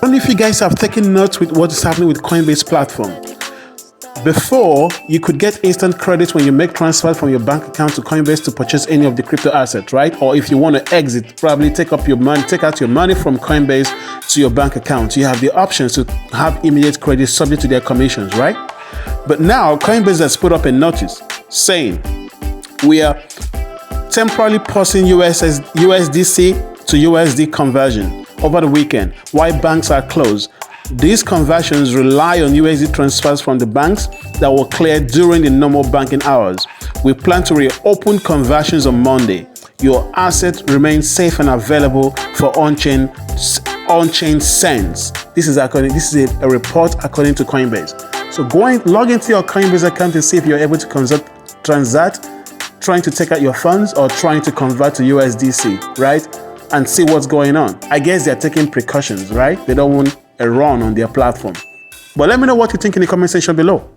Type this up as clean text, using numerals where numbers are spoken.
don't know if you guys have taken notes with what is happening with Coinbase platform. Before, you could get instant credit when you make transfers from your bank account to Coinbase to purchase any of the crypto assets, right? Or if you want to exit, probably take out your money from Coinbase to your bank account. You have the options to have immediate credit subject to their commissions, right? But now Coinbase has put up a notice saying we are temporarily pausing USDC to USD conversion over the weekend while banks are closed. These conversions rely on USD transfers from the banks that were cleared during the normal banking hours. We plan to reopen conversions on Monday. Your asset remains safe and available for on-chain sends. This is a report according to Coinbase. So log into your Coinbase account and see if you're able to transact, trying to take out your funds or trying to convert to USDC, right? And see what's going on. I guess they're taking precautions, right? They don't want a run on their platform. But let me know what you think in the comment section below.